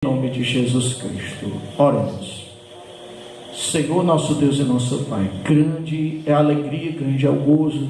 Em nome de Jesus Cristo, oremos. Senhor, nosso Deus e nosso Pai, grande é a alegria, grande é o gozo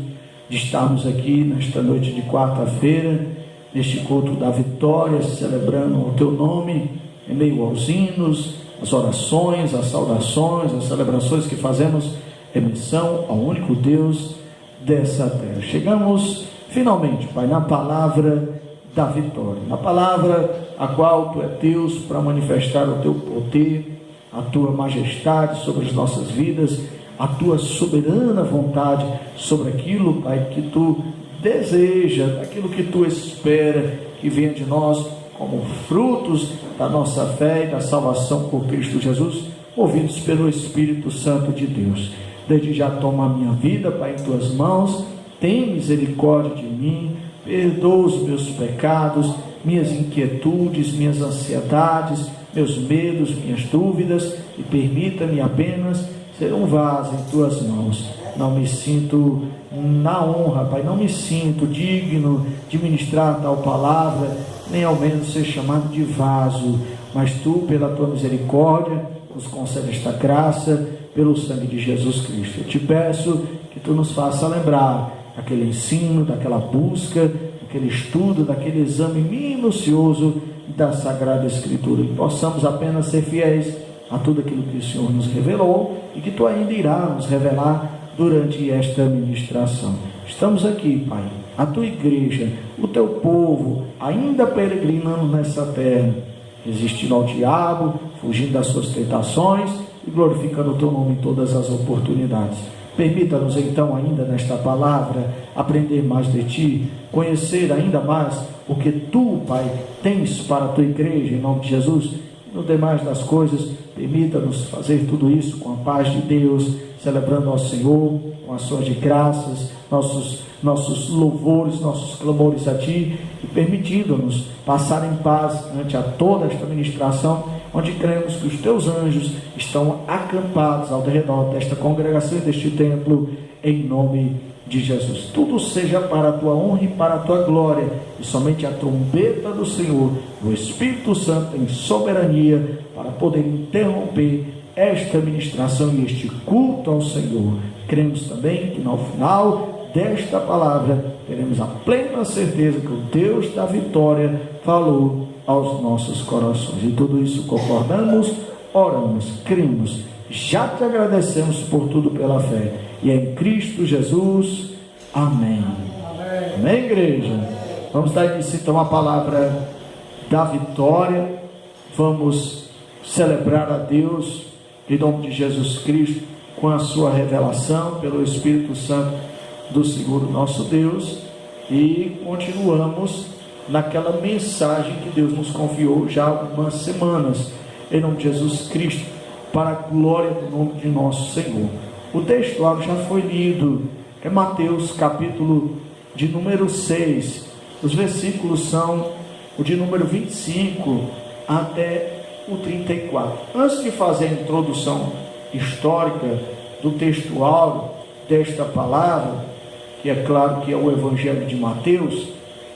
de estarmos aqui nesta noite de quarta-feira, neste culto da vitória, celebrando o Teu nome, em meio aos hinos, as orações, as saudações, as celebrações que fazemos em missão ao único Deus dessa terra. Chegamos finalmente, Pai, na palavra da vitória, na palavra a qual Tu é Deus para manifestar o Teu poder, a Tua majestade sobre as nossas vidas, a Tua soberana vontade sobre aquilo, Pai, que Tu deseja, aquilo que Tu espera que venha de nós como frutos da nossa fé e da salvação por Cristo Jesus, movidos pelo Espírito Santo de Deus. Desde já toma a minha vida, Pai, em Tuas mãos, tem misericórdia de mim, perdoa os meus pecados, minhas inquietudes, minhas ansiedades, meus medos, minhas dúvidas, e permita-me apenas ser um vaso em Tuas mãos. Não me sinto na honra, Pai, não me sinto digno de ministrar tal palavra, nem ao menos ser chamado de vaso, mas Tu, pela Tua misericórdia, nos concede esta graça, pelo sangue de Jesus Cristo. Eu Te peço que Tu nos faça lembrar aquele ensino, daquela busca, daquele estudo, daquele exame minucioso da Sagrada Escritura, e possamos apenas ser fiéis a tudo aquilo que o Senhor nos revelou e que Tu ainda irá nos revelar durante esta ministração. Estamos aqui, Pai, a Tua igreja, o Teu povo, ainda peregrinando nessa terra, resistindo ao diabo, fugindo das suas tentações e glorificando o Teu nome em todas as oportunidades. Permita-nos então, ainda nesta palavra, aprender mais de Ti, conhecer ainda mais o que Tu, Pai, tens para a Tua igreja, em nome de Jesus. No demais das coisas, permita-nos fazer tudo isso com a paz de Deus, celebrando ao Senhor, com ações de graças, nossos louvores, nossos clamores a Ti, e permitindo-nos passar em paz ante a toda esta ministração, onde cremos que os Teus anjos estão acampados ao redor desta congregação e deste templo, em nome de Jesus. Tudo seja para a Tua honra e para a Tua glória, e somente a trombeta do Senhor, o Espírito Santo em soberania, para poder interromper esta ministração e este culto ao Senhor. Cremos também que no final desta palavra teremos a plena certeza que o Deus da vitória falou aos nossos corações, e tudo isso concordamos, oramos, cremos, já Te agradecemos por tudo pela fé, e é em Cristo Jesus, amém. Amém, igreja? Vamos dar início então a palavra da vitória, vamos celebrar a Deus em nome de Jesus Cristo, com a sua revelação pelo Espírito Santo do Senhor nosso Deus, e continuamos naquela mensagem que Deus nos confiou já há algumas semanas, em nome de Jesus Cristo, para a glória do nome de nosso Senhor. O textuário já foi lido, é Mateus capítulo de número 6, os versículos são o de número 25 até o 34. Antes de fazer a introdução histórica do textuário desta palavra, que é claro que é o Evangelho de Mateus,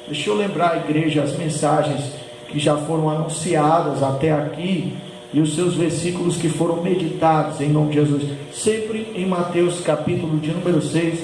deixa eu lembrar a igreja as mensagens que já foram anunciadas até aqui e os seus versículos que foram meditados em nome de Jesus, sempre em Mateus capítulo de número 6,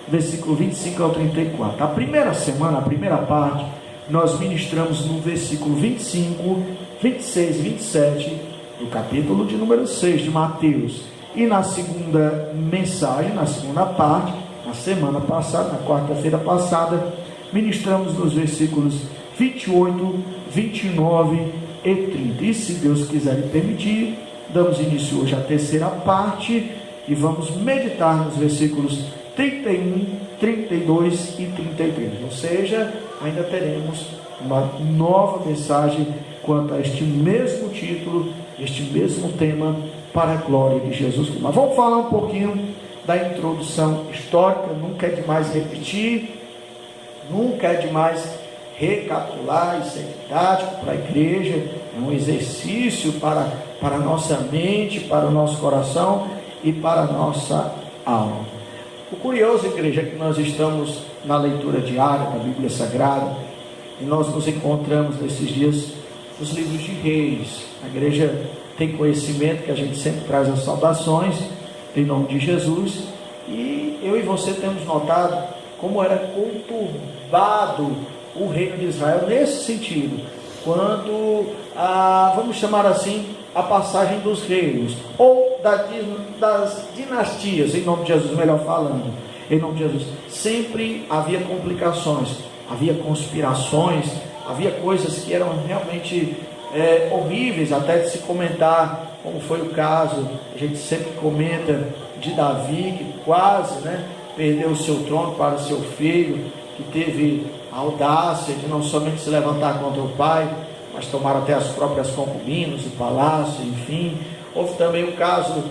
versículo 25 ao 34. A primeira semana, a primeira parte, nós ministramos no versículo 25, 26, 27 do capítulo de número 6 de Mateus, e na segunda mensagem, na segunda parte, na semana passada, na quarta-feira passada, ministramos nos versículos 28, 29 e 30. E se Deus quiser e permitir, damos início hoje à terceira parte e vamos meditar nos versículos 31, 32 e 33. Ou seja, ainda teremos uma nova mensagem quanto a este mesmo título, este mesmo tema, para a glória de Jesus. Mas vamos falar um pouquinho da introdução histórica. Nunca é demais repetir, nunca é demais recapitular. Isso é didático para a igreja, é um exercício para a nossa mente, para o nosso coração e para a nossa alma. O curioso, igreja, é que nós estamos na leitura diária da Bíblia Sagrada, e nós nos encontramos nesses dias os livros de Reis. A igreja tem conhecimento que a gente sempre traz as saudações em nome de Jesus, e eu e você temos notado como era conturbado o reino de Israel nesse sentido, quando vamos chamar assim, a passagem dos reinos, ou das dinastias, em nome de Jesus, melhor falando, em nome de Jesus, sempre havia complicações, havia conspirações, havia coisas que eram realmente horríveis até de se comentar, como foi o caso, a gente sempre comenta de Davi, que quase perdeu o seu trono para o seu filho, que teve a audácia de não somente se levantar contra o pai, mas tomar até as próprias concubinas, o palácio, enfim. Houve também o caso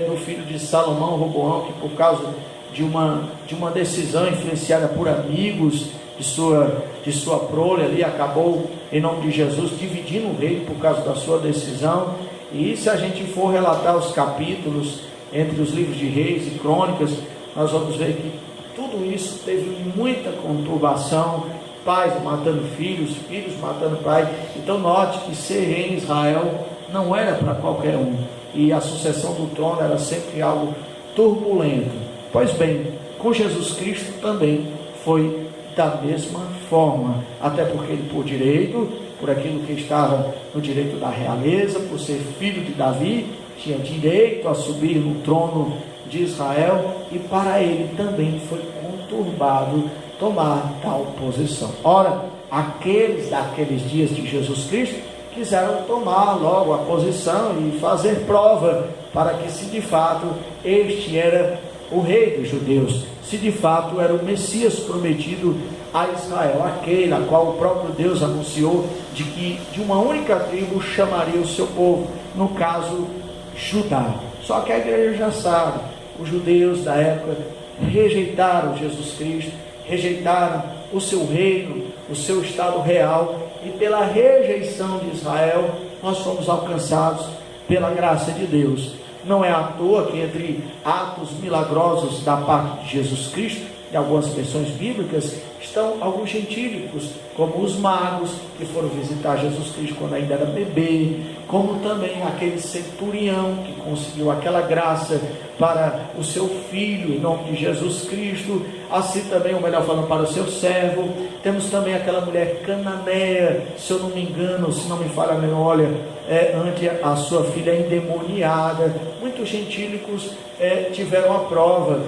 do filho de Salomão, Roboão, que por causa de uma decisão influenciada por amigos de sua prole ali, acabou, em nome de Jesus, dividindo o reino por causa da sua decisão. E se a gente for relatar os capítulos entre os livros de Reis e Crônicas, nós vamos ver que tudo isso teve muita conturbação, pais matando filhos, filhos matando pais. Então note que ser rei em Israel não era para qualquer um, e a sucessão do trono era sempre algo turbulento. Pois bem, com Jesus Cristo também foi da mesma forma, até porque ele, por direito, por aquilo que estava no direito da realeza, por ser filho de Davi, tinha direito a subir no trono de Israel, e para ele também foi conturbado tomar tal posição. Ora, aqueles daqueles dias de Jesus Cristo quiseram tomar logo a posição e fazer prova para que, se de fato este era o rei dos judeus, se de fato era o Messias prometido a Israel, aquele a qual o próprio Deus anunciou de que de uma única tribo chamaria o seu povo, no caso Judá. Só que a igreja já sabe, os judeus da época rejeitaram Jesus Cristo, rejeitaram o seu reino, o seu estado real, e pela rejeição de Israel nós fomos alcançados pela graça de Deus. Não é à toa que entre atos milagrosos da parte de Jesus Cristo, em algumas versões bíblicas, estão alguns gentílicos, como os magos que foram visitar Jesus Cristo quando ainda era bebê, como também aquele centurião que conseguiu aquela graça para o seu filho, em nome de Jesus Cristo, assim também, ou melhor falando, para o seu servo. Temos também aquela mulher cananeia, se eu não me engano, se não me falha a memória, ante a sua filha endemoniada. Muitos gentílicos tiveram a prova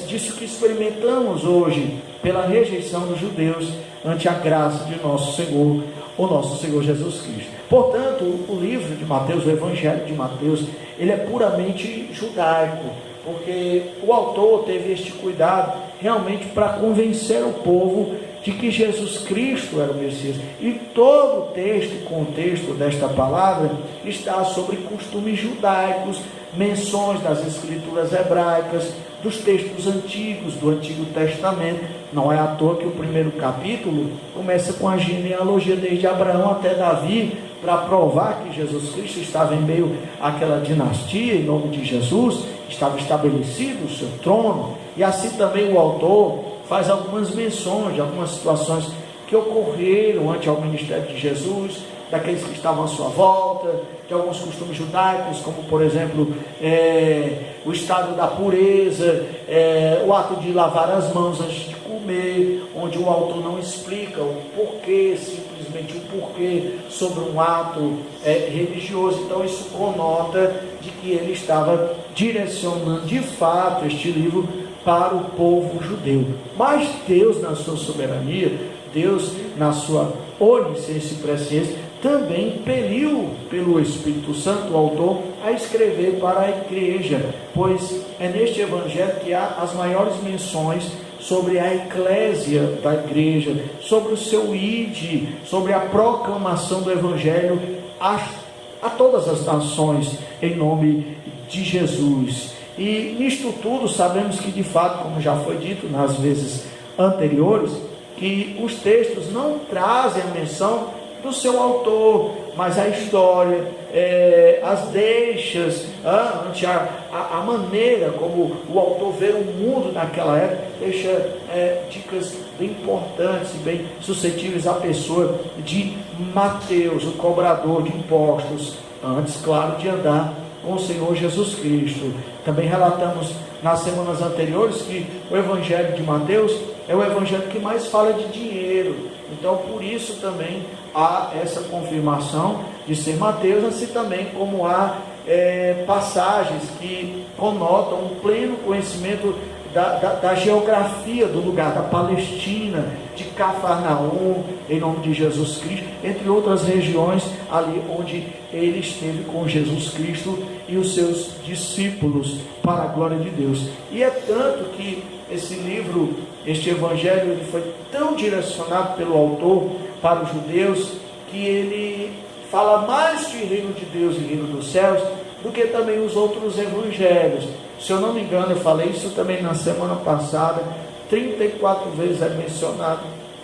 disso que experimentamos hoje, pela rejeição dos judeus ante a graça de nosso Senhor, o nosso Senhor Jesus Cristo. Portanto, o livro de Mateus, o Evangelho de Mateus, ele é puramente judaico, porque o autor teve este cuidado realmente para convencer o povo de que Jesus Cristo era o Messias. E todo o texto, contexto desta palavra está sobre costumes judaicos, menções das escrituras hebraicas, dos textos antigos, do Antigo Testamento. Não é à toa que o primeiro capítulo começa com a genealogia desde Abraão até Davi, para provar que Jesus Cristo estava em meio àquela dinastia, em nome de Jesus, estava estabelecido o seu trono. E assim também o autor faz algumas menções de algumas situações que ocorreram ante ao ministério de Jesus, daqueles que estavam à sua volta, de alguns costumes judaicos, como por exemplo o estado da pureza, o ato de lavar as mãos antes de comer, onde o autor não explica o porquê, simplesmente o porquê sobre um ato religioso. Então isso conota de que ele estava direcionando de fato este livro para o povo judeu. Mas Deus, na sua soberania, Deus, na sua onisciência e presciência, também impeliu pelo Espírito Santo o autor a escrever para a igreja, pois é neste evangelho que há as maiores menções sobre a eclésia da igreja, sobre o seu ide, sobre a proclamação do evangelho a todas as nações, em nome de Jesus. E nisto tudo sabemos que, de fato, como já foi dito nas vezes anteriores, que os textos não trazem a menção do seu autor, mas a história, as deixas, ante a maneira como o autor vê o mundo naquela época, deixa dicas bem importantes e bem suscetíveis à pessoa de Mateus, o cobrador de impostos, antes, claro, de andar com o Senhor Jesus Cristo. Também relatamos nas semanas anteriores que o Evangelho de Mateus é o Evangelho que mais fala de dinheiro. Então, por isso também há essa confirmação de ser Mateus, assim também como há passagens que conotam um pleno conhecimento da geografia do lugar, da Palestina, de Cafarnaum, em nome de Jesus Cristo, entre outras regiões ali onde ele esteve com Jesus Cristo e os seus discípulos, para a glória de Deus. E é tanto que esse livro, este evangelho, ele foi tão direcionado pelo autor para os judeus, que ele fala mais de reino de Deus e reino dos céus do que também os outros evangelhos. Se eu não me engano, eu falei isso também na semana passada, 34 vezes é mencionado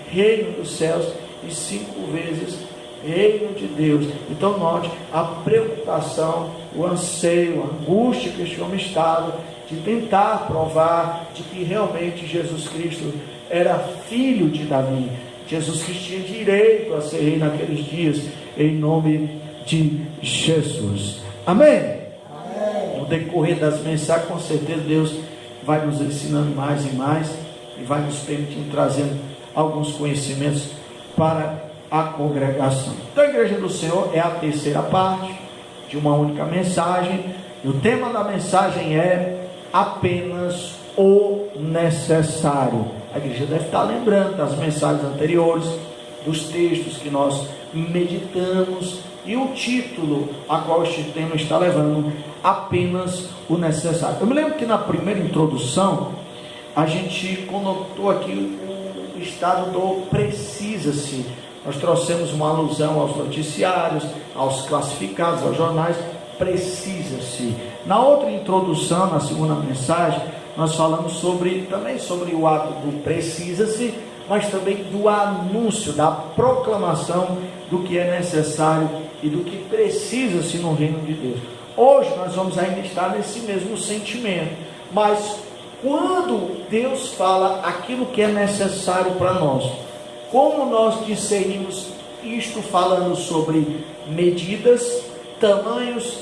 reino dos céus e 5 vezes reino de Deus. Então note a preocupação, o anseio, a angústia que este homem estava de tentar provar de que realmente Jesus Cristo era filho de Davi. Jesus Cristo tinha direito a ser rei naqueles dias, em nome de Jesus. Amém? No decorrer das mensagens, com certeza Deus vai nos ensinando mais e mais e vai nos permitindo, trazendo alguns conhecimentos para a congregação. Então a Igreja do Senhor é a terceira parte de uma única mensagem, e o tema da mensagem é apenas o necessário. A igreja deve estar lembrando das mensagens anteriores, dos textos que nós meditamos, e o título a qual este tema está levando, apenas o necessário. Eu me lembro que na primeira introdução a gente conotou aqui o estado do precisa-se. Nós trouxemos uma alusão aos noticiários, aos classificados, aos jornais. Precisa-se. Na outra introdução, na segunda mensagem, nós falamos também sobre o ato do precisa-se, mas também do anúncio, da proclamação do que é necessário e do que precisa-se no reino de Deus. Hoje nós vamos ainda estar nesse mesmo sentimento, mas quando Deus fala aquilo que é necessário para nós, como nós discernimos isto falando sobre medidas, tamanhos,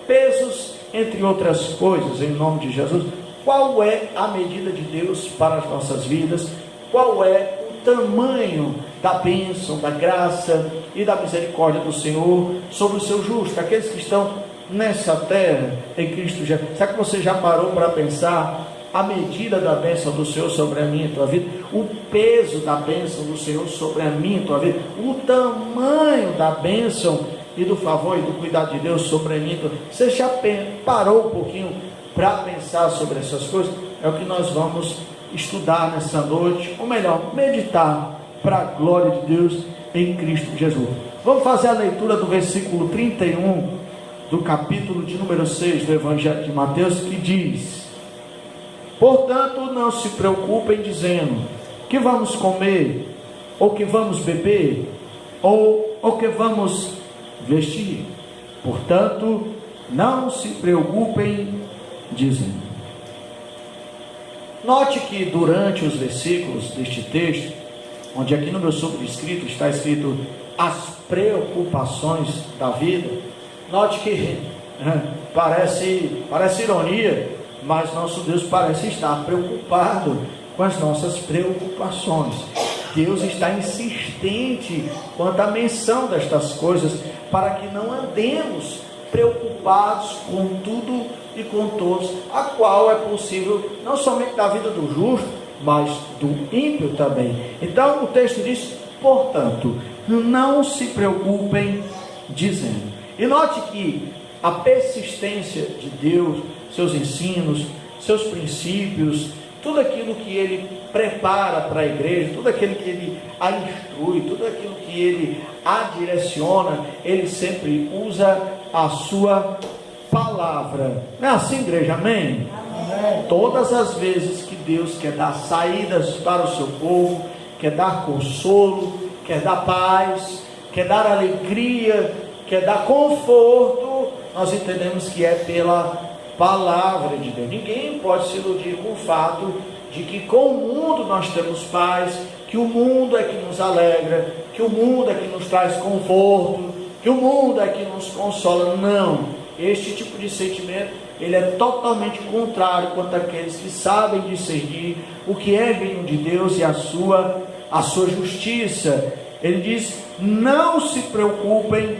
pesos, entre outras coisas, em nome de Jesus? Qual é a medida de Deus para as nossas vidas? Qual é o tamanho da bênção, da graça e da misericórdia do Senhor sobre os seus justos, aqueles que estão nessa terra em Cristo Jesus? Será que você já parou para pensar a medida da bênção do Senhor sobre a minha e a tua vida? O peso da bênção do Senhor sobre a minha e a tua vida? O tamanho da bênção e do favor e do cuidado de Deus sobre a minha e a tua vida? Você já parou um pouquinho para pensar sobre essas coisas? É o que nós vamos estudar nessa noite, ou melhor, meditar para a glória de Deus em Cristo Jesus. Vamos fazer a leitura do versículo 31 do capítulo de número 6 do Evangelho de Mateus, que diz: portanto, não se preocupem dizendo que vamos comer, ou que vamos beber, ou que vamos vestir. Portanto, não se preocupem dizendo. Note que durante os versículos deste texto, onde aqui no meu sobrescrito está escrito as preocupações da vida, note que parece ironia, mas nosso Deus parece estar preocupado com as nossas preocupações. Deus está insistente quanto à menção destas coisas, para que não andemos preocupados com tudo e com todos, a qual é possível não somente da vida do justo, mas do ímpio também. Então o texto diz: portanto, não se preocupem dizendo. E note que a persistência de Deus, seus ensinos, seus princípios, tudo aquilo que Ele prepara para a igreja, tudo aquilo que Ele a instrui, tudo aquilo que Ele a direciona, Ele sempre usa a sua palavra. Não é assim, igreja? Amém? Amém. Todas as vezes que Deus quer dar saídas para o seu povo, quer dar consolo, quer dar paz, quer dar alegria, quer dar conforto, nós entendemos que é pela palavra de Deus. Ninguém pode se iludir com o fato de que com o mundo nós temos paz, que o mundo é que nos alegra, que o mundo é que nos traz conforto, que o mundo é que nos consola. Não, este tipo de sentimento, ele é totalmente contrário quanto àqueles que sabem discernir o que é reino de Deus e a sua justiça. Ele diz: não se preocupem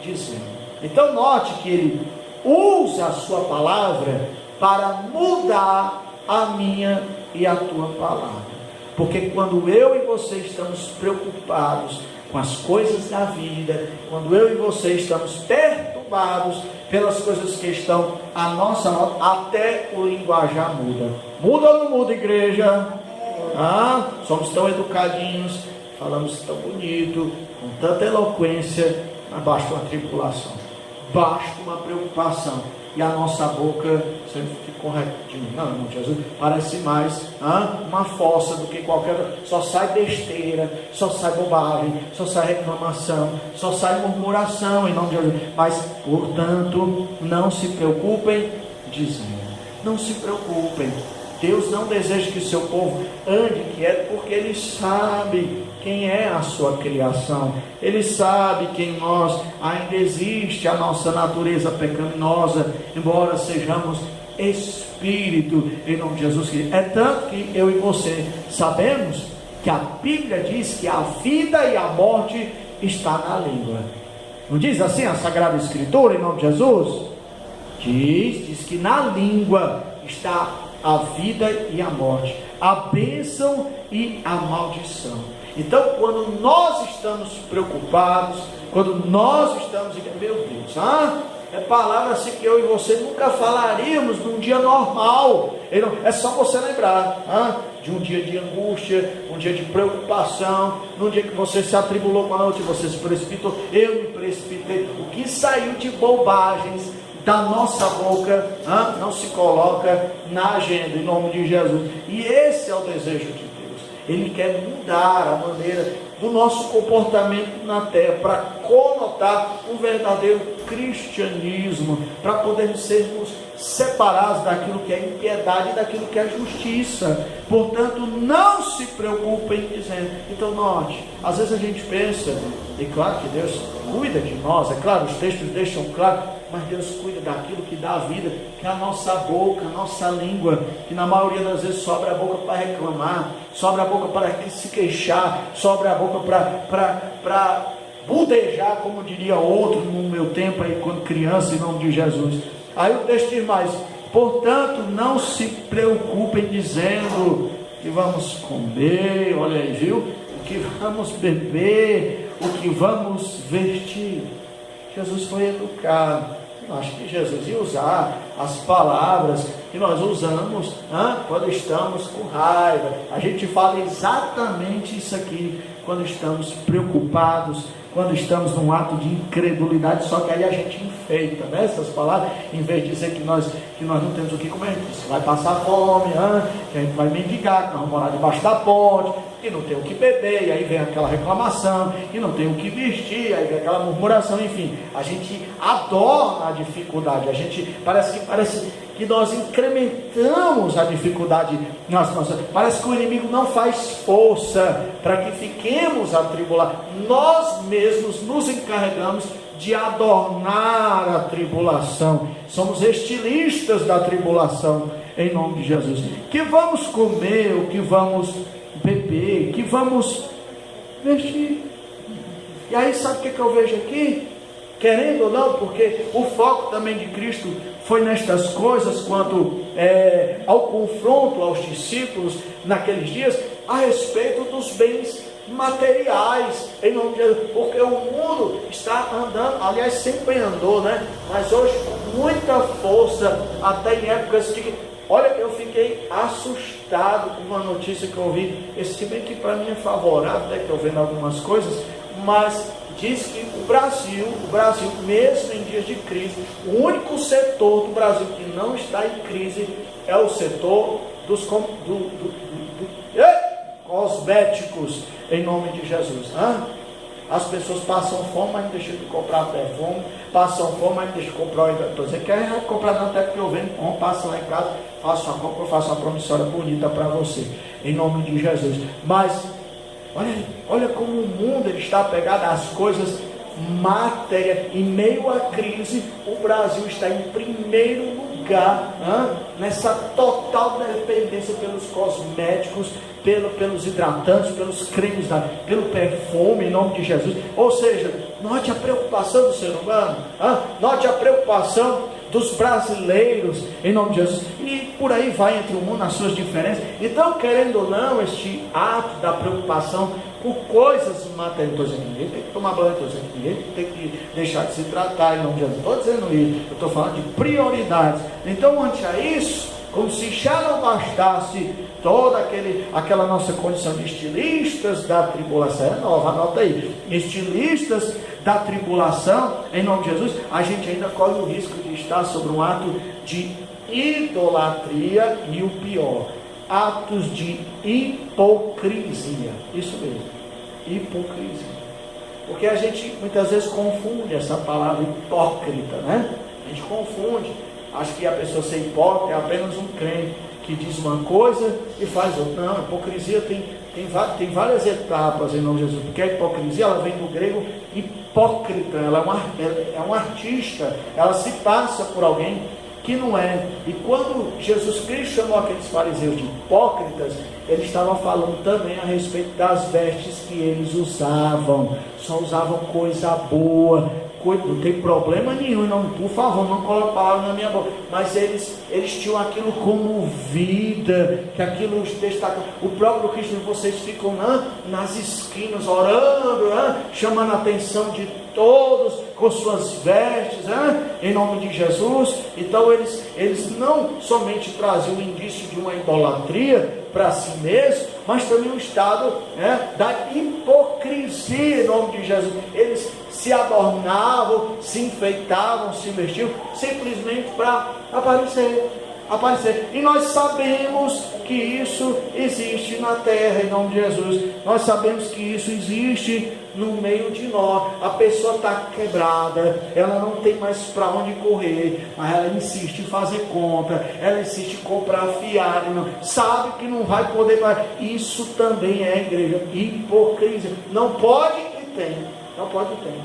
dizendo. Então note que ele usa a sua palavra para mudar a minha e a tua palavra. Porque quando eu e você estamos preocupados com as coisas da vida, quando eu e você estamos perturbados pelas coisas que estão à nossa volta, até o linguajar muda. Muda ou não muda, igreja? Somos tão educadinhos, falamos tão bonito, com tanta eloquência, mas basta uma tribulação, basta uma preocupação, e a nossa boca sempre ficou retinha. Não, irmão Jesus, parece mais uma fossa do que qualquer outra. Só sai besteira, só sai bobagem, só sai reclamação, só sai murmuração em nome de Jesus. Mas, portanto, não se preocupem dizendo. Não se preocupem. Deus não deseja que seu povo ande quieto, porque Ele sabe quem é a sua criação. Ele sabe que em nós ainda existe a nossa natureza pecaminosa, embora sejamos espírito, em nome de Jesus. É tanto que eu e você sabemos que a Bíblia diz que a vida e a morte está na língua. Não diz assim a Sagrada Escritura, em nome de Jesus? Diz que na língua está a vida e a morte, a bênção e a maldição. Então, quando nós estamos preocupados, quando nós estamos, meu Deus, é palavra assim que eu e você nunca falaríamos num dia normal. É só você lembrar de um dia de angústia, um dia de preocupação, num dia que você se atribulou com a noite, você se precipitou, eu me precipitei. O que saiu de bobagens da nossa boca não se coloca na agenda, em nome de Jesus. E esse é o desejo de Deus. Ele quer mudar a maneira do nosso comportamento na terra, para conotar um verdadeiro cristianismo, para podermos sermos separados daquilo que é impiedade e daquilo que é justiça. Portanto, não se preocupem dizendo. Então note, às vezes a gente pensa, e claro que Deus cuida de nós, é claro, os textos deixam claro, mas Deus cuida daquilo que dá vida, que é a nossa boca, a nossa língua, que na maioria das vezes sobra a boca para reclamar, sobra a boca para se queixar, sobra a boca para budejar, como diria outro no meu tempo, aí, quando criança, em nome de Jesus. Aí o texto diz mais: portanto, não se preocupem dizendo que vamos comer, olha aí, viu? O que vamos beber, o que vamos vestir. Jesus foi educado. Eu acho que Jesus ia usar as palavras que nós usamos quando estamos com raiva. A gente fala exatamente isso aqui quando estamos preocupados, quando estamos num ato de incredulidade, só que aí a gente enfeita, né, essas palavras, em vez de dizer que nós não temos o que comer, que vai passar fome, que a gente vai mendigar, que nós vamos morar debaixo da ponte, que não tem o que beber, e aí vem aquela reclamação, e não tem o que vestir, aí vem aquela murmuração, enfim, a gente adora a dificuldade, a gente parece que nós incrementamos a dificuldade, parece que o inimigo não faz força para que fiquemos atribulados. Nós mesmos nos encarregamos de adornar a tribulação, somos estilistas da tribulação, em nome de Jesus. Que vamos comer, o que vamos beber, que vamos vestir. E aí sabe o que eu vejo aqui? Querendo ou não, porque o foco também de Cristo foi nestas coisas, quanto ao confronto aos discípulos naqueles dias, a respeito dos bens materiais, em nome de Jesus, porque o mundo está andando, aliás sempre andou, né? Mas hoje com muita força, até em épocas de... Olha, eu fiquei assustado com uma notícia que eu ouvi, esse bem que para mim é favorável, né, que eu vendo algumas coisas, mas diz que o Brasil, mesmo em dias de crise, o único setor do Brasil que não está em crise é o setor dos cosméticos, em nome de Jesus. as pessoas passam fome, mas não deixam de comprar perfume, passam fome, mas não deixam de comprar. Estou dizendo que é comprar não, até porque eu venho, passo lá em casa, faço uma compra, faço uma promissória bonita para você, em nome de Jesus. Mas olha como o mundo ele está apegado às coisas matéria. Em meio à crise, o Brasil está em primeiro lugar nessa total dependência pelos cosméticos, pelos hidratantes, pelos cremes, pelo perfume, em nome de Jesus. Ou seja, note a preocupação do ser humano, note a preocupação dos brasileiros, em nome de Jesus, e por aí vai entre o mundo, nas suas diferenças. Então, querendo ou não, este ato da preocupação por coisas materiais, estou dizendo que ninguém tem que tomar banho, estou dizendo que ninguém tem que deixar de se tratar, em nome de Jesus, estou dizendo isso, eu estou falando de prioridades. Então, ante a isso, como se já não bastasse toda aquela nossa condição de estilistas da tribulação, é nova, anota aí, estilistas da tribulação, em nome de Jesus, a gente ainda corre o risco de estar sobre um ato de idolatria e o pior, atos de hipocrisia. Isso mesmo, hipocrisia. Porque a gente muitas vezes confunde essa palavra hipócrita, né? A gente confunde, acha que a pessoa ser hipócrita é apenas um crente que diz uma coisa e faz outra. Não, a hipocrisia tem várias etapas, em nome de Jesus, porque a hipocrisia ela vem do grego hipócrita, ela é um artista, ela se passa por alguém que não é. E quando Jesus Cristo chamou aqueles fariseus de hipócritas, ele estava falando também a respeito das vestes que eles usavam. Só usavam coisa boa, não tem problema nenhum, não, por favor, não coloque palavras na minha boca, mas eles tinham aquilo como vida, que aquilo os destaca. O próprio Cristo, vocês ficam nas esquinas orando, chamando a atenção de todos com suas vestes, em nome de Jesus. Então eles não somente traziam o indício de uma idolatria para si mesmo, mas também um estado da hipocrisia, em nome de Jesus. Eles se adornavam, se enfeitavam, se vestiam simplesmente para aparecer. E nós sabemos que isso existe na terra, em nome de Jesus. Nós sabemos que isso existe no meio de nós. A pessoa está quebrada, ela não tem mais para onde correr, mas ela insiste em fazer compra, ela insiste em comprar fiado, sabe que não vai poder mais. Isso também é igreja, hipocrisia. Não pode e tem. Não pode e tem.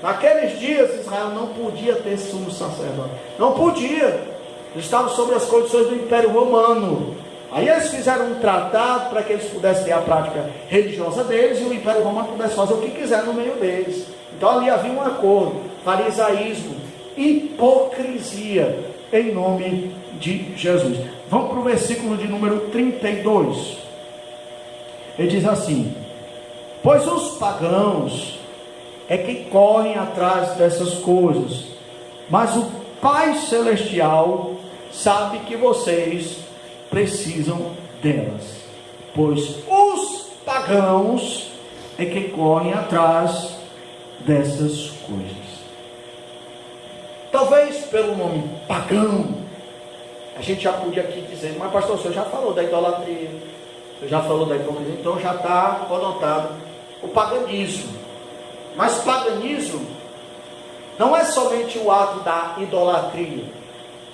Naqueles dias Israel não podia ter sumo sacerdote, não podia. Eles estavam sobre as condições do Império Romano. Aí eles fizeram um tratado para que eles pudessem ter a prática religiosa deles e o Império Romano pudesse fazer o que quiser no meio deles. Então ali havia um acordo, farisaísmo, hipocrisia, em nome de Jesus. Vamos para o versículo de número 32. Ele diz assim: pois os pagãos é que correm atrás dessas coisas, mas o Pai Celestial sabe que vocês precisam delas, pois os pagãos é que correm atrás dessas coisas. Talvez pelo nome pagão, a gente já podia aqui dizer, mas pastor, o senhor já falou da idolatria, o senhor já falou da hipocrisia, então já está conotado o paganismo. Mas paganismo não é somente o ato da idolatria,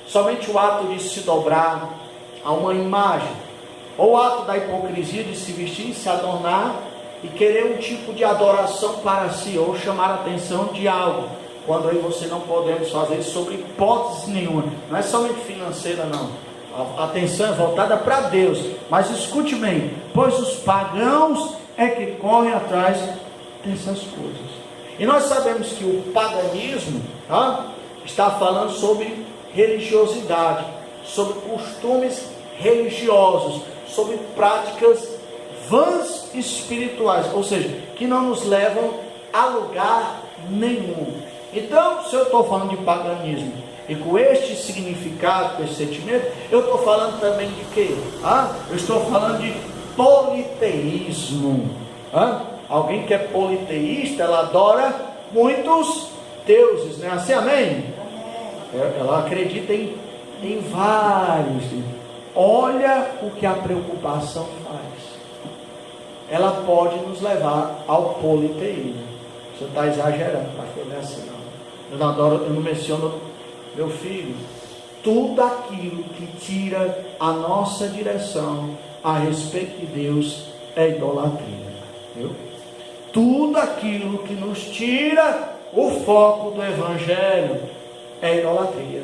somente o ato de se dobrar a uma imagem, ou o ato da hipocrisia de se vestir, se adornar e querer um tipo de adoração para si, ou chamar a atenção de algo, quando aí você não podemos fazer isso sobre hipótese nenhuma. Não é somente financeira, não. A atenção é voltada para Deus. Mas escute bem, pois os pagãos é que correm atrás dessas coisas. E nós sabemos que o paganismo está falando sobre religiosidade, sobre costumes religiosos, sobre práticas vãs espirituais, ou seja, que não nos levam a lugar nenhum. Então, se eu estou falando de paganismo e com este significado, com esse sentimento, eu estou falando também de quê? Eu estou falando de politeísmo. Alguém que é politeísta, ela adora muitos deuses, né? Assim, amém? Ela acredita em vários. Olha o que a preocupação faz. Ela pode nos levar ao politeísmo. Você está exagerando, pastor, não é assim não. Eu não menciono meu filho. Tudo aquilo que tira a nossa direção a respeito de Deus é idolatria. Viu? Tudo aquilo que nos tira o foco do Evangelho é idolatria,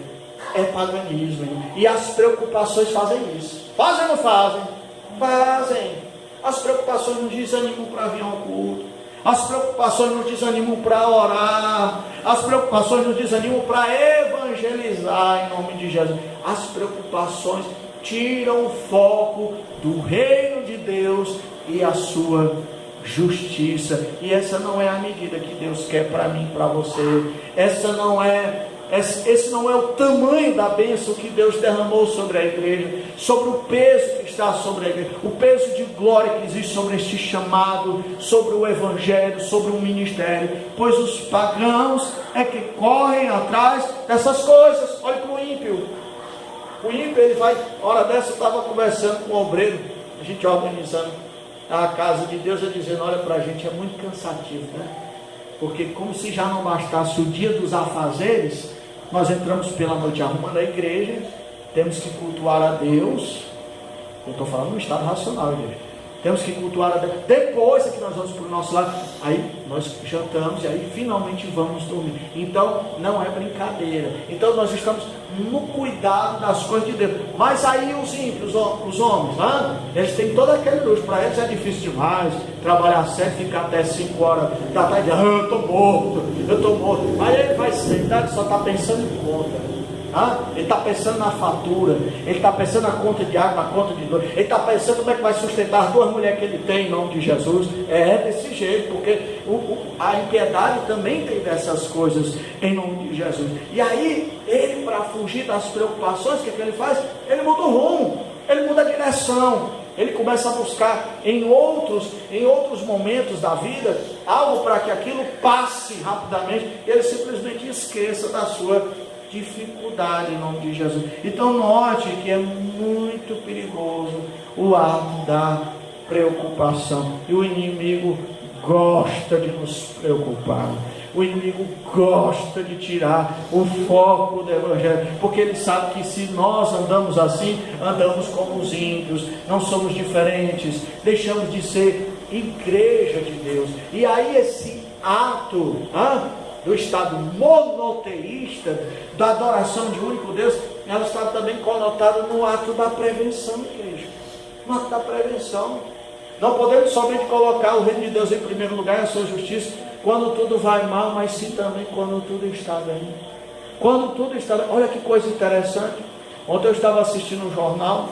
é paganismo. E as preocupações fazem isso. Fazem ou não fazem? Fazem. As preocupações nos desanimam para vir ao culto. As preocupações nos desanimam para orar. As preocupações nos desanimam para evangelizar em nome de Jesus. As preocupações tiram o foco do reino de Deus e a sua justiça. E essa não é a medida que Deus quer para mim, para você. Esse não é o tamanho da bênção que Deus derramou sobre a igreja, sobre o peso que está sobre a igreja, o peso de glória que existe sobre este chamado, sobre o evangelho, sobre o ministério, pois os pagãos é que correm atrás dessas coisas. Olha para o ímpio. O ímpio, ele vai, hora dessa eu estava conversando com o obreiro, a gente organizando a casa de Deus, ele dizendo, olha, para a gente é muito cansativo, né? Porque como se já não bastasse o dia dos afazeres, nós entramos pela noite arrumando a igreja, temos que cultuar a Deus. Eu estou falando no estado racional, igreja. Temos que cultuar a Deus. Depois é que nós vamos para o nosso lado, aí nós jantamos e aí finalmente vamos dormir. Então não é brincadeira. Então nós estamos no cuidado das coisas de Deus. Mas aí os ímpios, os homens, eles têm todo aquele luxo. Para eles é difícil demais trabalhar certo, ficar até 5 horas da tarde. Eu estou morto. Aí ele vai sentar e só está pensando em conta. Ele está pensando na fatura, ele está pensando na conta de água, na conta de luz, ele está pensando como é que vai sustentar as 2 mulheres que ele tem em nome de Jesus. É desse jeito, porque a impiedade também tem dessas coisas em nome de Jesus. E aí, ele, para fugir das preocupações, o que ele faz? Ele muda o rumo, ele muda a direção, ele começa a buscar em outros momentos da vida algo para que aquilo passe rapidamente, e ele simplesmente esqueça da sua dificuldade em nome de Jesus. Então note que é muito perigoso o ato da preocupação, e o inimigo gosta de nos preocupar, o inimigo gosta de tirar o foco do evangelho, porque ele sabe que se nós andamos assim, andamos como os ímpios, não somos diferentes, deixamos de ser igreja de Deus. E aí esse ato do estado monoteísta, da adoração de um único Deus, ela está também conotada no ato da prevenção, igreja. No ato da prevenção. Não podemos somente colocar o reino de Deus em primeiro lugar e a sua justiça quando tudo vai mal, mas sim também quando tudo está bem. Quando tudo está bem. Olha que coisa interessante. Ontem eu estava assistindo um jornal,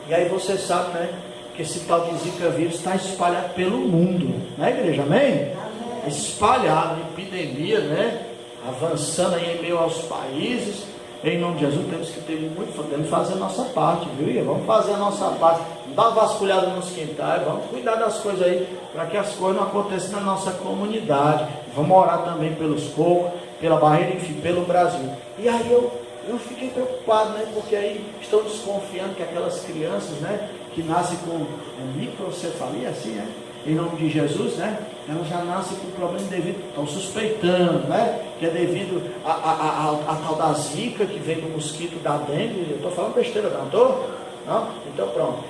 e aí você sabe, né, que esse tal de Zika vírus está espalhado pelo mundo, né, igreja? Amém? Espalhado, epidemia, né? Avançando aí em meio aos países. Em nome de Jesus, temos que ter muito, podemos fazer a nossa parte, viu? Vamos fazer a nossa parte, dar uma vasculhada nos quintais, vamos cuidar das coisas aí, para que as coisas não aconteçam na nossa comunidade. Vamos orar também pelos povos, pela barreira, enfim, pelo Brasil. E aí eu fiquei preocupado, né? Porque aí estão desconfiando que aquelas crianças, né, que nascem com microcefalia, assim, né? Em nome de Jesus, né? Elas já nascem com problema devido, estão suspeitando, né? Que é devido a tal da zika que vem do mosquito da dengue. Eu estou falando besteira, não estou? Não? Então pronto.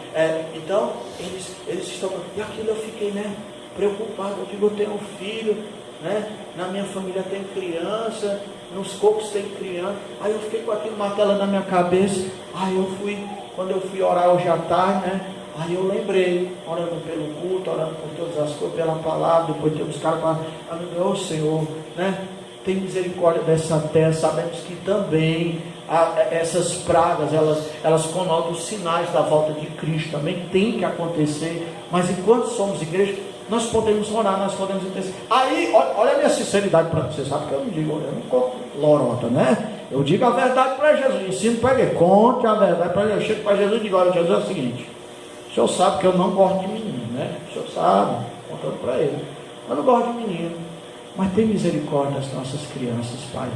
Então eles estão. E aquilo eu fiquei, né, preocupado. Eu digo, eu tenho um filho, né? Na minha família tem criança, nos cocos tem criança. Aí eu fiquei com aquilo martelando na minha cabeça. Aí quando eu fui orar hoje à tarde, né? Aí eu lembrei, orando pelo culto, orando por todas as coisas, pela palavra, depois de buscar a palavra, oh Senhor, né? Tem misericórdia dessa terra. Sabemos que também essas pragas, elas conotam os sinais da volta de Cristo, também tem que acontecer, mas enquanto somos igreja, nós podemos orar, nós podemos interceder. Aí, olha a minha sinceridade para você, sabe que eu não conto lorota, né? Eu digo a verdade para Jesus, ensino para ele, conte a verdade para ele. Eu chego para Jesus e digo, olha, Jesus, é o seguinte, o senhor sabe que eu não gosto de menino, né? O senhor sabe, contando para ele, eu não gosto de menino, mas tem misericórdia das nossas crianças, Pai.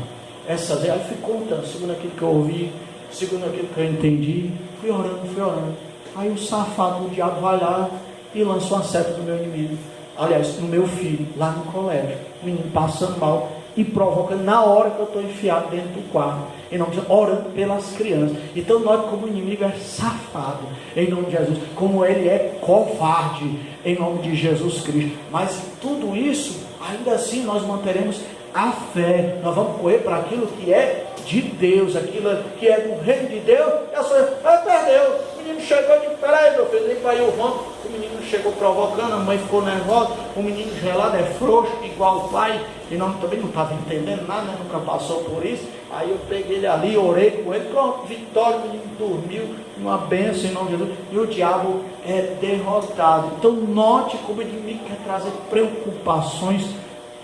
Aí eu fui contando, segundo aquilo que eu ouvi, segundo aquilo que eu entendi, fui orando. Aí o safado, o diabo vai lá e lança uma seta do meu inimigo. aliás, no meu filho, lá no colégio, o menino passando mal e provocando na hora que eu estou enfiado dentro do quarto, em nome de Jesus, orando pelas crianças. Então nós, como o inimigo é safado, em nome de Jesus, como ele é covarde, em nome de Jesus Cristo, mas tudo isso, ainda assim nós manteremos a fé, nós vamos correr para aquilo que é de Deus, aquilo que é do reino de Deus. E a senhora, perdeu, o menino chegou de peraí, meu filho, limpa aí o vão. O menino chegou provocando, a mãe ficou nervosa, o menino gelado é frouxo, igual o pai, e também não estava entendendo nada, né? Nunca passou por isso. Aí eu peguei ele ali, orei com ele, pronto, vitória, o menino dormiu, uma bênção em nome de Jesus, e o diabo é derrotado. Então note como o inimigo quer trazer preocupações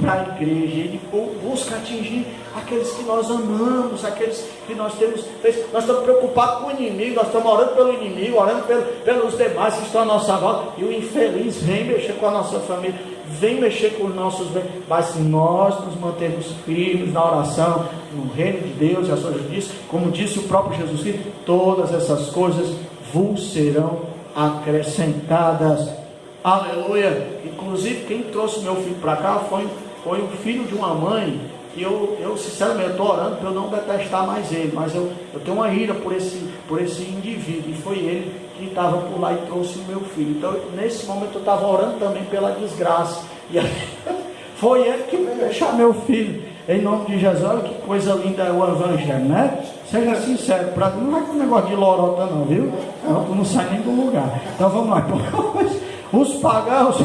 para a igreja. Ele busca atingir aqueles que nós amamos, aqueles que nós temos. Nós estamos preocupados com o inimigo, nós estamos orando pelo inimigo, orando pelos demais que estão à nossa volta, e o infeliz vem mexer com a nossa família, vem mexer com os nossos bens. Mas se nós nos mantermos firmes na oração, no reino de Deus e a sua justiça, como disse o próprio Jesus Cristo, todas essas coisas vos serão acrescentadas. Aleluia. Inclusive quem trouxe meu filho para cá foi o filho de uma mãe, que eu sinceramente estou orando para eu não detestar mais ele, mas eu tenho uma ira por esse indivíduo, e foi ele que estava por lá e trouxe o meu filho. Então nesse momento eu estava orando também pela desgraça, e aí, foi ele que veio deixar meu filho, em nome de Jesus. Olha que coisa linda é o evangelho, né? Seja sincero, para não vai com negócio de lorota não, viu? Não, tu não sai nem do lugar. Então vamos lá. Os pagãos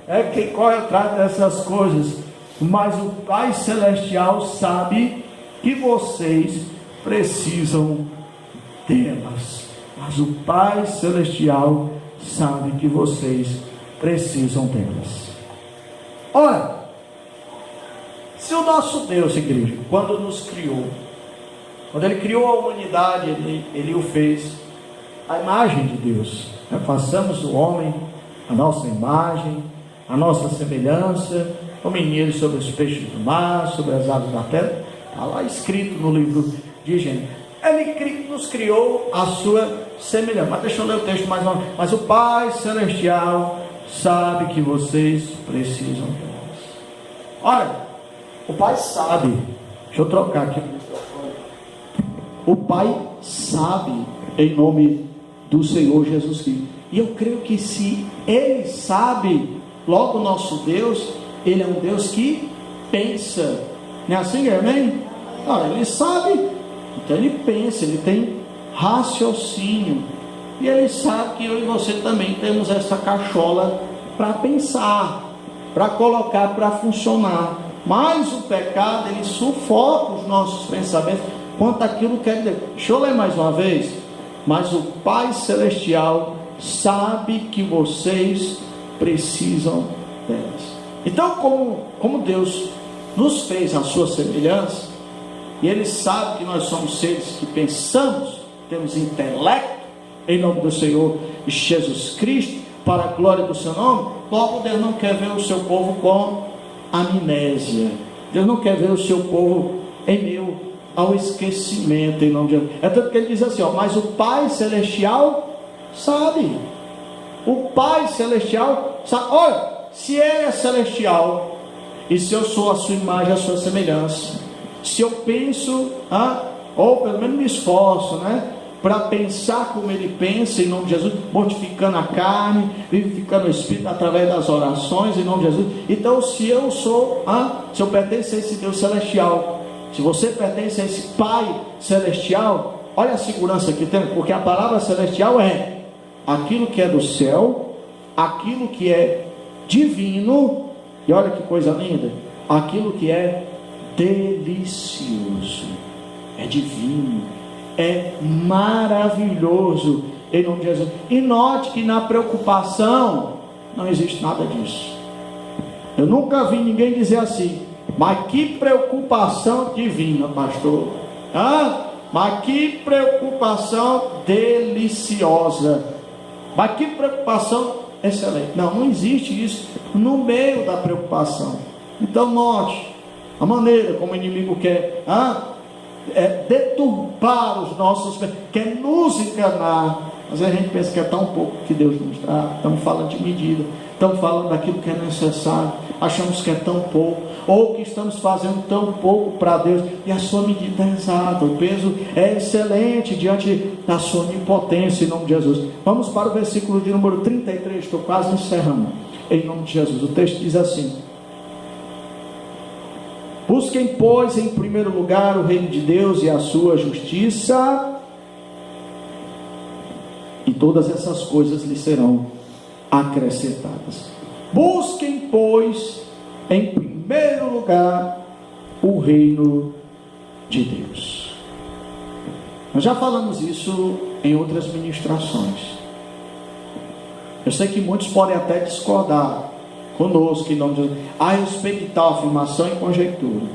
é quem corre atrás dessas coisas, mas o Pai Celestial sabe que vocês precisam delas. Mas o Pai Celestial sabe que vocês precisam delas. Ora, se o nosso Deus, igreja, quando nos criou, quando Ele criou a humanidade, Ele o fez à imagem de Deus. Façamos o homem a nossa imagem, a nossa semelhança, domine sobre os peixes do mar, sobre as aves da terra. Está lá escrito no livro de Gênesis. Ele nos criou a sua semelhança. Mas deixa eu ler o texto mais uma vez. Mas o Pai Celestial sabe que vocês precisam de nós. Olha, o Pai sabe. Deixa eu trocar aqui o microfone. O Pai sabe, em nome do Senhor Jesus Cristo. E eu creio que se Ele sabe, logo o nosso Deus, Ele é um Deus que pensa. Não é assim, amém? Olha, Ele sabe, então Ele pensa, Ele tem raciocínio. E Ele sabe que eu e você também temos essa cachola para pensar, para colocar para funcionar. Mas o pecado, ele sufoca os nossos pensamentos quanto aquilo que é. Deixa eu ler mais uma vez. Mas o Pai Celestial sabe que vocês precisam delas. Então, como Deus nos fez a sua semelhança, e Ele sabe que nós somos seres que pensamos, temos intelecto, em nome do Senhor Jesus Cristo, para a glória do seu nome, logo Deus não quer ver o seu povo com amnésia. Deus não quer ver o seu povo em meio ao esquecimento, em nome de Jesus. É tanto que Ele diz assim, mas o Pai Celestial sabe. O Pai Celestial sabe. Olha, se Ele é celestial, e se eu sou a sua imagem, a sua semelhança, se eu penso, ou pelo menos me esforço, para pensar como Ele pensa, em nome de Jesus, mortificando a carne, vivificando o Espírito através das orações, em nome de Jesus. Então, se eu sou, se eu pertenço a esse Deus celestial, se você pertence a esse Pai Celestial, olha a segurança que tem, porque a palavra celestial é aquilo que é do céu, aquilo que é divino, e olha que coisa linda, aquilo que é delicioso, é divino, é maravilhoso, em nome de Jesus. E note que na preocupação não existe nada disso. Eu nunca vi ninguém dizer assim, mas que preocupação divina, pastor. Mas que preocupação deliciosa. Mas que preocupação excelente. Não existe isso no meio da preocupação. Então note a maneira como o inimigo quer deturpar os nossos, quer nos enganar, Mas a gente pensa que é tão pouco que Deus nos dá. Estamos falando de medida, estamos falando daquilo que é necessário, achamos que é tão pouco, ou que estamos fazendo tão pouco para Deus, e a sua medida é exata, o peso é excelente diante da sua onipotência, em nome de Jesus. Vamos para o versículo de número 33, estou quase encerrando, em nome de Jesus. O texto diz assim: busquem, pois, em primeiro lugar o reino de Deus e a sua justiça, e todas essas coisas lhe serão acrescentadas. Busquem, pois, em primeiro lugar o reino de Deus. Nós já falamos isso em outras ministrações. Eu sei que muitos podem até discordar conosco em nome de Jesus a respeito de tal afirmação e conjectura,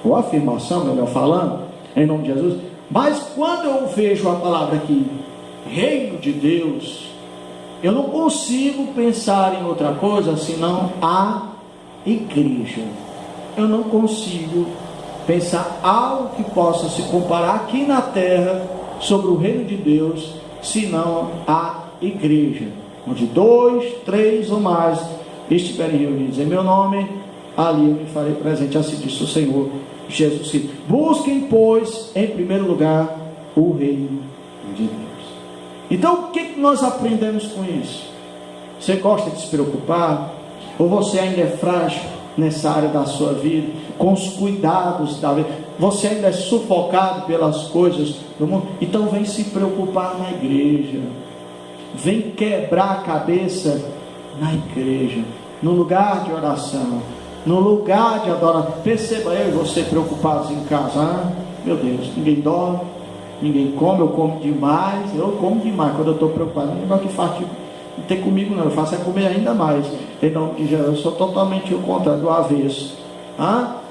ou afirmação, melhor falando, em nome de Jesus. Mas quando eu vejo a palavra aqui, reino de Deus, eu não consigo pensar em outra coisa senão a igreja. Eu não consigo pensar algo que possa se comparar aqui na terra sobre o reino de Deus, senão a igreja, onde 2, 3 ou mais estiverem reunidos em meu nome, ali eu me farei presente, assim disse o Senhor Jesus Cristo. Busquem, pois, em primeiro lugar o reino de Deus. Então, o que nós aprendemos com isso? Você gosta de se preocupar? Ou você ainda é frágil nessa área da sua vida, com os cuidados da vida? Você ainda é sufocado pelas coisas do mundo? Então vem se preocupar na igreja, vem quebrar a cabeça na igreja, no lugar de oração, no lugar de adoração. Perceba eu e você preocupados em casa. Meu Deus, ninguém dorme, ninguém come, eu como demais. Eu como demais quando eu estou preocupado. Não é negócio que faz não tem comigo não, eu faço é comer ainda mais. Em nome de Jesus, eu sou totalmente o contrário, do avesso.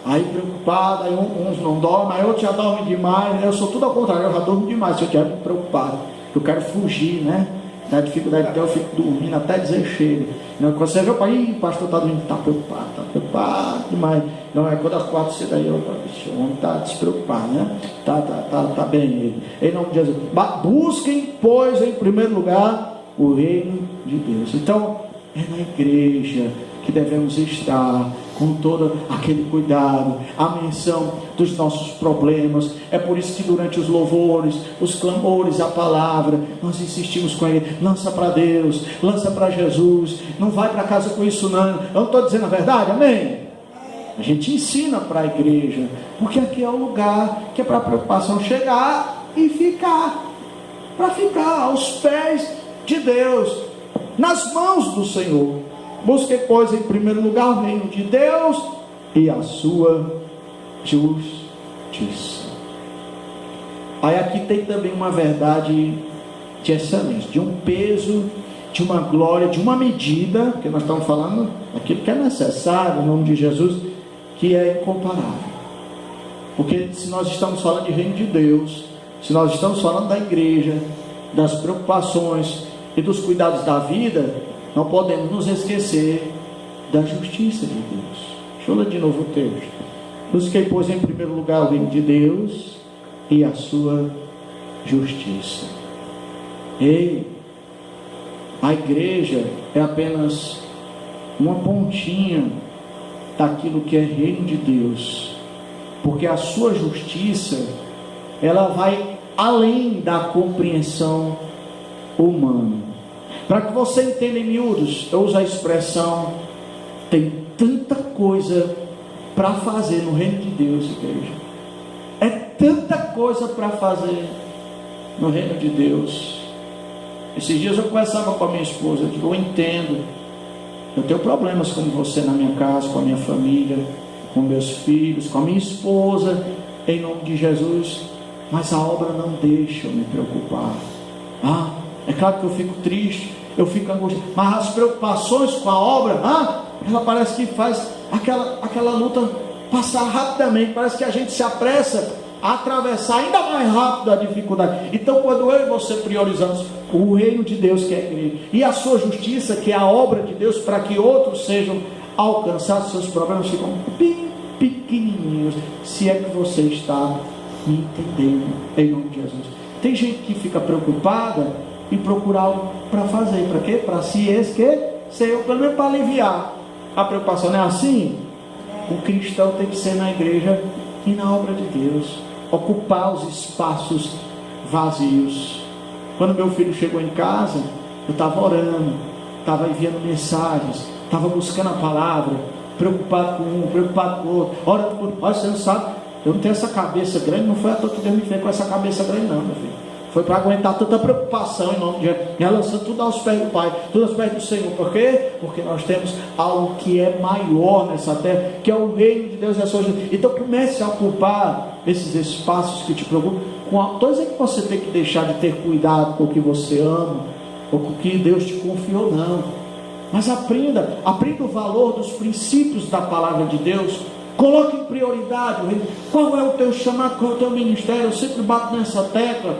Aí preocupado, aí uns não dormem, aí outros já dormem demais. Eu sou tudo ao contrário, eu já durmo demais. Se eu estiver preocupado, eu quero fugir, né? Da dificuldade até eu fico dormindo até dizer chega. Não, quando você vê o pai, o pastor está dormindo, está preocupado demais. Não, é quando as 4 cedo aí, o homem está despreocupado, né? Tá bem ele. Em nome de Jesus. Busquem, pois, em primeiro lugar o reino de Deus. Então, é na igreja que devemos estar, com todo aquele cuidado, a menção dos nossos problemas. É por isso que durante os louvores, os clamores, a palavra, nós insistimos com ele: lança para Deus, lança para Jesus, não vai para casa com isso não. Eu não estou dizendo a verdade, amém? A gente ensina para a igreja, porque aqui é o lugar que é para a preocupação chegar e ficar, para ficar aos pés de Deus, nas mãos do Senhor. Busque, pois, em primeiro lugar o reino de Deus e a sua justiça. Aí aqui tem também uma verdade de excelência, de um peso, de uma glória, de uma medida, porque nós estamos falando aquilo que é necessário, em nome de Jesus, que é incomparável. Porque se nós estamos falando de reino de Deus, se nós estamos falando da igreja, das preocupações e dos cuidados da vida, não podemos nos esquecer da justiça de Deus. Deixa eu ler de novo o texto. Busquei, pois, em primeiro lugar o reino de Deus e a sua justiça. Ei, a igreja é apenas uma pontinha daquilo que é reino de Deus, porque a sua justiça, ela vai além da compreensão humana. Para que você entenda em miúdos, eu uso a expressão: tem tanta coisa para fazer no reino de Deus, igreja. É tanta coisa para fazer no reino de Deus. Esses dias eu conversava com a minha esposa, eu digo: eu entendo, eu tenho problemas como você na minha casa, com a minha família, com meus filhos, com a minha esposa, em nome de Jesus, mas a obra não deixa eu me preocupar. É claro que eu fico triste, eu fico angustiado, mas as preocupações com a obra, ela parece que faz aquela luta passar rapidamente. Parece que a gente se apressa a atravessar ainda mais rápido a dificuldade. Então, quando eu e você priorizamos o reino de Deus, que é a igreja, e a sua justiça, que é a obra de Deus, para que outros sejam alcançados, seus problemas ficam bem pequenininhos, se é que você está me entendendo, em nome de Jesus. Tem gente que fica preocupada e procurar algo para fazer. Para quê? Para se esquecer, pelo menos para aliviar a preocupação. Não é assim? O cristão tem que ser na igreja e na obra de Deus, ocupar os espaços vazios. Quando meu filho chegou em casa, eu estava orando, estava enviando mensagens, estava buscando a palavra, preocupado com um, preocupado com o outro. Olha, você não sabe, eu não tenho essa cabeça grande, não foi à toa que Deus me fez com essa cabeça grande não, meu filho. Foi para aguentar tanta preocupação em nome de Jesus, me lançando tudo aos pés do Pai, tudo aos pés do Senhor. Por quê? Porque nós temos algo que é maior nessa terra, que é o reino de Deus e a sua justiça. Então comece a ocupar esses espaços que te preocupam. Estou dizendo que você tem que deixar de ter cuidado com o que você ama, ou com o que Deus te confiou, não. Mas aprenda o valor dos princípios da palavra de Deus. Coloque em prioridade o reino. Qual é o teu chamado, qual é o teu ministério? Eu sempre bato nessa tecla.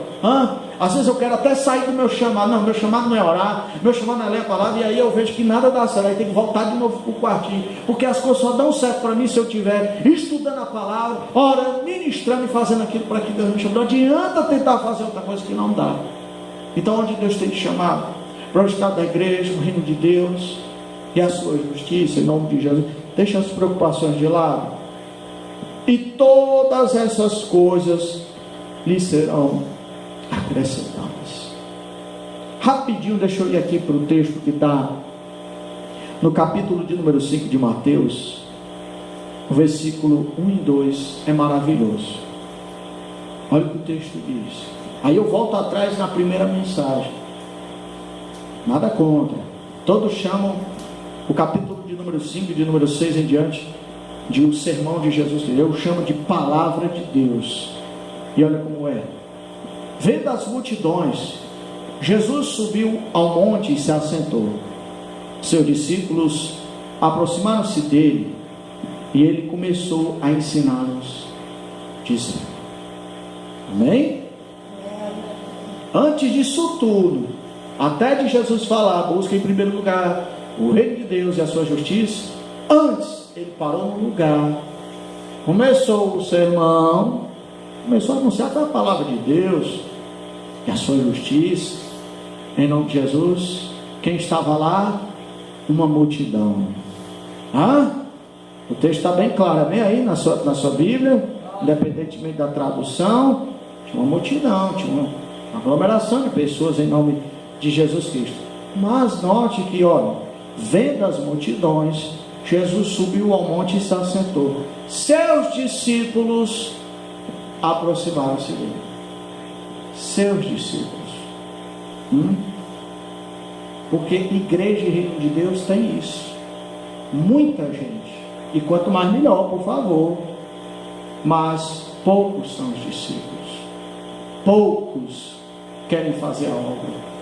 Às vezes eu quero até sair do meu chamado. Não, meu chamado não é orar, meu chamado não é ler a palavra. E aí eu vejo que nada dá certo. Aí tem que voltar de novo para o quartinho, porque as coisas só dão certo para mim se eu estiver estudando a palavra, orando, ministrando e fazendo aquilo para que Deus me chamou. Não adianta tentar fazer outra coisa que não dá. Então onde Deus tem te chamado? Para o estado da igreja, o reino de Deus e a sua justiça, em nome de Jesus. Deixa as preocupações de lado, e todas essas coisas lhe serão acrescentadas. Rapidinho, deixa eu ir aqui para o texto que está no capítulo de número 5 de Mateus, o versículo 1 e 2, é maravilhoso. Olha o que o texto diz. Aí eu volto atrás na primeira mensagem. Nada contra. Todos chamam o capítulo de número 5, de número 6 em diante, de o sermão de Jesus. Eu chamo de palavra de Deus. E olha como é. Vendo as multidões, Jesus subiu ao monte e se assentou. Seus discípulos aproximaram-se dele, e ele começou a ensiná-los, dizendo: amém? Antes disso tudo, até de Jesus falar, busca em primeiro lugar o reino de Deus e a sua justiça, antes ele parou no lugar, começou o sermão, começou a anunciar a palavra de Deus e a sua justiça, em nome de Jesus. Quem estava lá? Uma multidão. O texto está bem claro, amém? Aí na sua Bíblia, independentemente da tradução, tinha uma multidão, tinha uma aglomeração de pessoas em nome de Jesus Cristo. Mas note que, olha, vendo as multidões, Jesus subiu ao monte e se assentou. Seus discípulos aproximaram-se dele. Seus discípulos. Porque igreja e reino de Deus tem isso. Muita gente. E quanto mais melhor, por favor. Mas poucos são os discípulos. Poucos querem fazer a obra.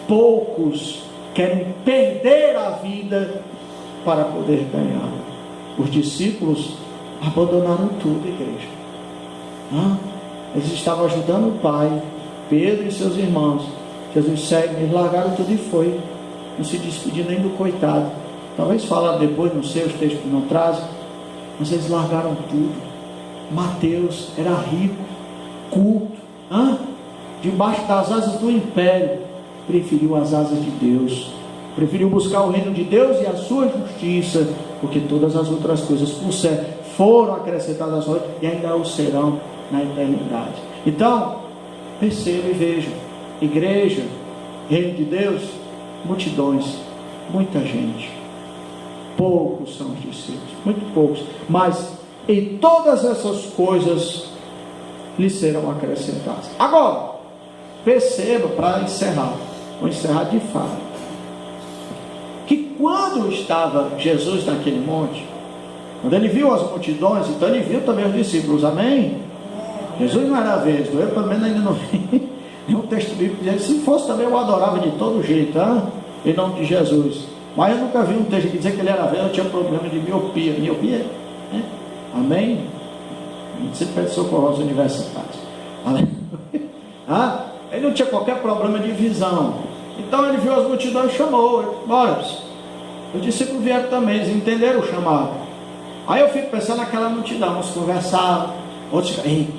Poucos querem perder a vida para poder ganhar. Os discípulos abandonaram tudo, igreja. Eles estavam ajudando o Pai, Pedro e seus irmãos. Jesus segue, eles largaram tudo e foi. Não se despediu nem do coitado. Talvez falar depois, não sei, os textos não trazem, mas eles largaram tudo. Mateus era rico, culto, debaixo das asas do império, preferiu as asas de Deus, preferiu buscar o reino de Deus e a sua justiça, porque todas as outras coisas por certo foram acrescentadas hoje e ainda o serão na eternidade. Então, perceba e veja, igreja, reino de Deus, multidões, muita gente, poucos são os discípulos, muito poucos, mas em todas essas coisas lhe serão acrescentadas. Agora, perceba, para encerrar, vou encerrar de fato, que quando estava Jesus naquele monte, quando ele viu as multidões, então ele viu também os discípulos, amém? Jesus não era vesgo, eu pelo menos ainda não vi nenhum texto bíblico dizendo, se fosse também eu adorava de todo jeito, em nome de Jesus. Mas eu nunca vi um texto que dizia que ele era velho, eu tinha problema de miopia, né? Amém? A gente sempre pede socorro aos universitários. Ele não tinha qualquer problema de visão. Então ele viu as multidões e chamou. Bora, os discípulos vieram também, eles entenderam o chamado. Aí eu fico pensando naquela multidão, uns conversavam, outros ficavam,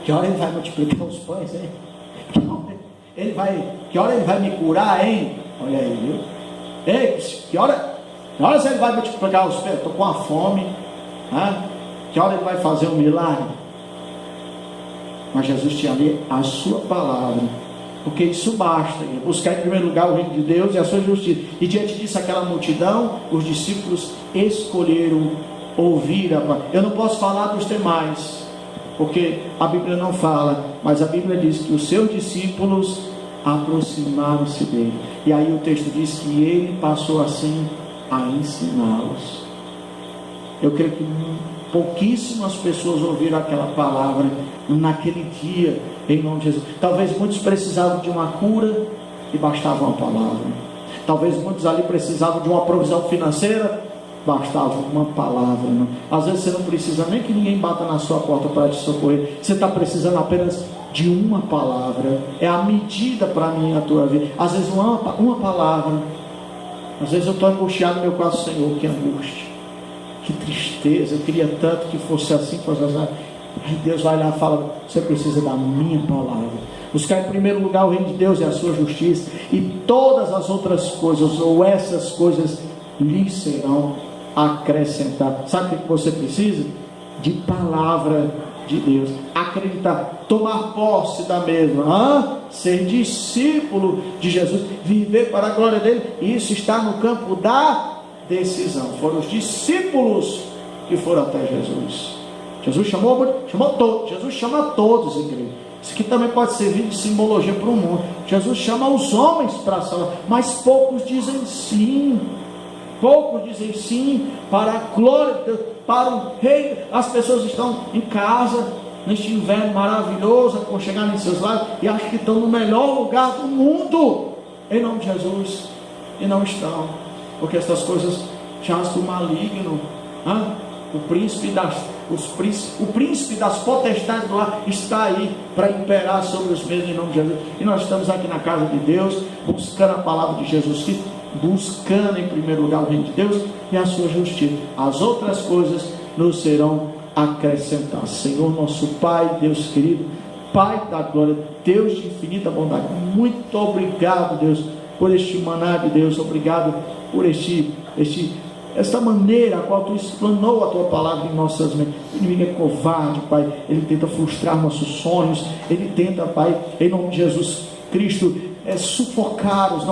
que hora ele vai multiplicar os pães, hein? que hora ele vai me curar, hein? Olha aí, viu? Ei, que hora ele vai multiplicar os pés? Estou com uma fome. Que hora ele vai fazer um milagre? Mas Jesus tinha ali a sua palavra, porque isso basta. Buscar em primeiro lugar o reino de Deus e a sua justiça. E diante disso, aquela multidão, os discípulos escolheram ouvir a palavra. Eu não posso falar dos demais, porque a Bíblia não fala, mas a Bíblia diz que os seus discípulos aproximaram-se dele. E aí o texto diz que ele passou assim a ensiná-los. Eu creio que pouquíssimas pessoas ouviram aquela palavra naquele dia, em nome de Jesus. Talvez muitos precisavam de uma cura e bastava uma palavra. Talvez muitos ali precisavam de uma provisão financeira, bastava uma palavra. Não? Às vezes você não precisa nem que ninguém bata na sua porta para te socorrer. Você está precisando apenas de uma palavra. É a medida para mim a tua vida. Às vezes uma palavra. Às vezes eu estou angustiado no meu coração, Senhor, que angústia, que tristeza, eu queria tanto que fosse assim, Aí Deus vai lá e fala: você precisa da minha palavra. Buscar em primeiro lugar o reino de Deus e a sua justiça, e todas as outras coisas, ou essas coisas, lhe serão acrescentadas. Sabe o que você precisa? De palavra de Deus. Acreditar, tomar posse da mesma, ser discípulo de Jesus, viver para a glória dele. Isso está no campo da decisão. Foram os discípulos que foram até Jesus. Jesus chamou todos. Jesus chama todos, igreja. Isso aqui também pode servir de simbologia para o mundo. Jesus chama os homens para a salvação, mas poucos dizem sim. Poucos dizem sim para a glória de Deus, para o Rei. As pessoas estão em casa neste inverno maravilhoso, aconchegados em seus lares, e acham que estão no melhor lugar do mundo, em nome de Jesus, e não estão, porque essas coisas jazem do maligno. O príncipe das potestades do ar está aí para imperar sobre os mesmos, em nome de Jesus. E nós estamos aqui na casa de Deus, buscando a palavra de Jesus Cristo, buscando em primeiro lugar o reino de Deus e a sua justiça. As outras coisas nos serão acrescentadas. Senhor nosso Pai, Deus querido, Pai da glória, Deus de infinita bondade, muito obrigado, Deus, por este maná de Deus. Obrigado por esta maneira a qual tu explanou a tua palavra em nossas mentes. O inimigo é covarde, Pai. Ele tenta frustrar nossos sonhos. Ele tenta, Pai, em nome de Jesus Cristo, sufocar os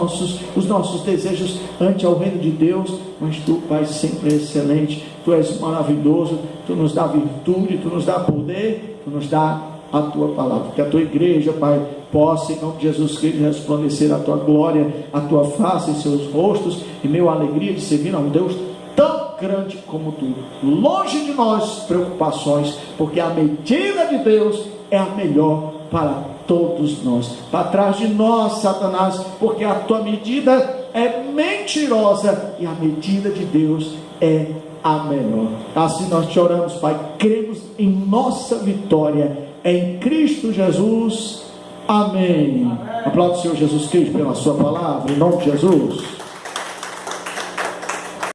nossos desejos ante ao reino de Deus. Mas tu, Pai, sempre é excelente. Tu és maravilhoso. Tu nos dá virtude, tu nos dá poder, tu nos dá a tua palavra. Que a tua igreja, Pai, possa, em nome de Jesus Cristo, resplandecer a tua glória, a tua face em seus rostos, e meu alegria de servir a um Deus tão grande como tu. Longe de nós preocupações, porque a medida de Deus é a melhor para todos nós. Para trás de nós, Satanás, porque a tua medida é mentirosa e a medida de Deus é a melhor. Assim nós te oramos, Pai, cremos em nossa vitória em Cristo Jesus. Amém. Aplaude o Senhor Jesus Cristo pela sua palavra, em nome de Jesus.